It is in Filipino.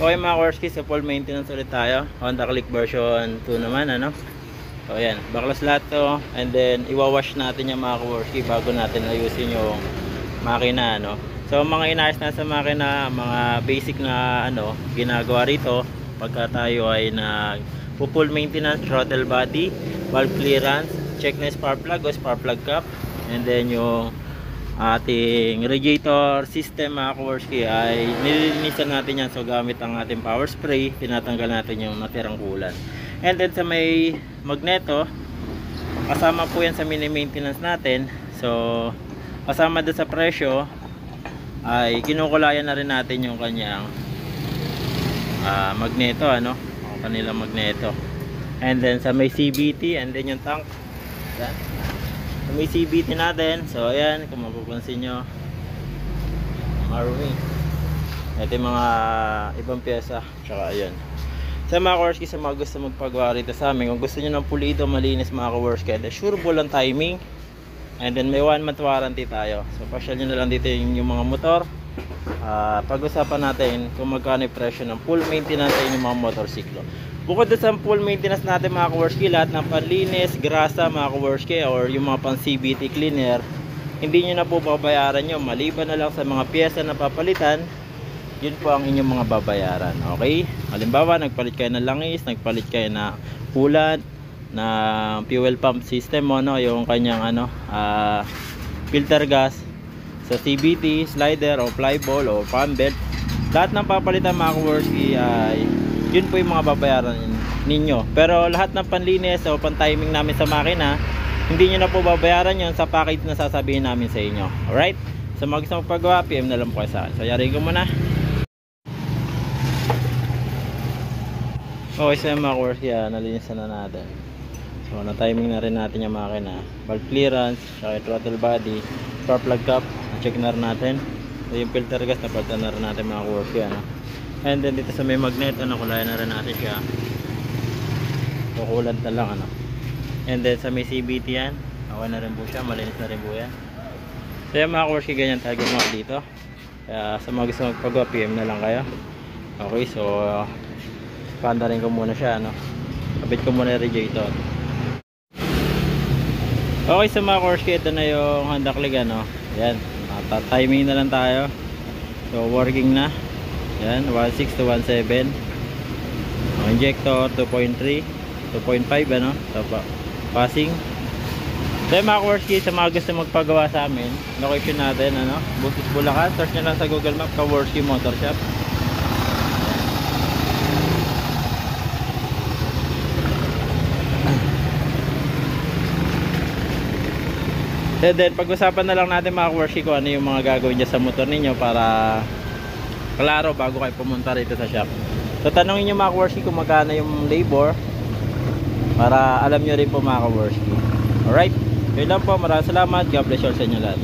Okay mga Kaworski, sa full maintenance ulit tayo. Honda Click version 2 naman, ano. So ayan, baklas lahat to. And then iwawash natin yung mga Kaworski bago natin ayusin yung makina, ano. So mga inaayos na sa makina, mga basic na ano ginagawa rito pagka tayo ay nag full maintenance: throttle body, valve clearance, check na spark plug o spark plug cap, and then yung ating radiator system mga Kaworski ay nililinisan natin yan. So gamit ang ating power spray, tinatanggal natin yung natirang kulan. And then sa may magneto, kasama po yan sa mini maintenance natin. So kasama doon sa presyo ay kinukulayan na rin natin yung kanyang magneto, ano, ang kanilang magneto. And then sa may CVT, and then yung tank yan. May CVT natin. So ayan, kung mapapansin nyo, marumi. Ito yung mga ibang pyesa. Tsaka ayan. Sa mga Kaworski, sa mga gusto magpagawa rito sa amin, kung gusto nyo ng pulido, malinis mga Kaworski, assurable ang timing. And then may 1 month warranty tayo. So pasyal nyo na lang dito yung mga motor. Pag-usapan natin kung magkano yung presyo ng full maintenance sa inyong mga motorsiklo. Bukod sa full maintenance natin mga Kaworski, lahat ng panlinis, grasa mga Kaworski, or yung mga pang CVT cleaner, hindi nyo na po babayaran nyo. Maliban na lang sa mga pyesa na papalitan, yun po ang inyong mga babayaran. Okay? Halimbawa, nagpalit kayo ng langis, nagpalit kayo na coolant, na fuel pump system mo, no? Yung kanyang ano, filter gas sa CVT, slider o flyball o fan belt, lahat ng papalitan mga Kaworski ay yun po yung mga babayaran ninyo. Pero lahat ng panlinis o pan-timing namin sa makina, hindi nyo na po babayaran yun sa package na sasabihin namin sa inyo. Alright? So mag gusto magpagawa, PM na lang po kayo sa akin. So yarin ko muna. Okay, so mga Kaworski, nalinisan na natin. So na-timing na rin natin yung makina. Valve clearance, saka throttle body, spark plug cap, na-check na rin natin. So yung filter gas, napalitan na rin natin mga Kaworski, ano. And then dito sa may magneto, nakulayan na rin natin siya. Kukulant na lang, ano. And then sa may CVT yan, okay na rin po siya, malinis na rin po yan. So yan mga Kaworski, ganyan tayo gumawa dito. Kaya sa mga gusto magpagawa, PM na lang kayo. Okay, so panda rin ko muna siya, ano. Kapit ko muna yung radiator. Okay, so mga Kaworski, ito na yung Honda Click, ano. Yan, timing na lang tayo. So working na. Yan, 16 to 17. Injector 2.3, 2.5, ano. So passing. So mga Kaworski, sa mga gusto magpagawa sa amin, location natin, ano, Busis, Bulacan. Search nyo lang sa Google Map, Kaworski Motor Shop. And then pag-usapan na lang natin mga Kaworski kung ano yung mga gagawin dyan sa motor ninyo para klaro bago kayo pumunta rito sa shop. So tanongin nyo mga Kaworski kung magkano yung labor para alam nyo rin po mga Kaworski. Alright, yun lang po, maraming salamat. God bless you all sa inyo lahat.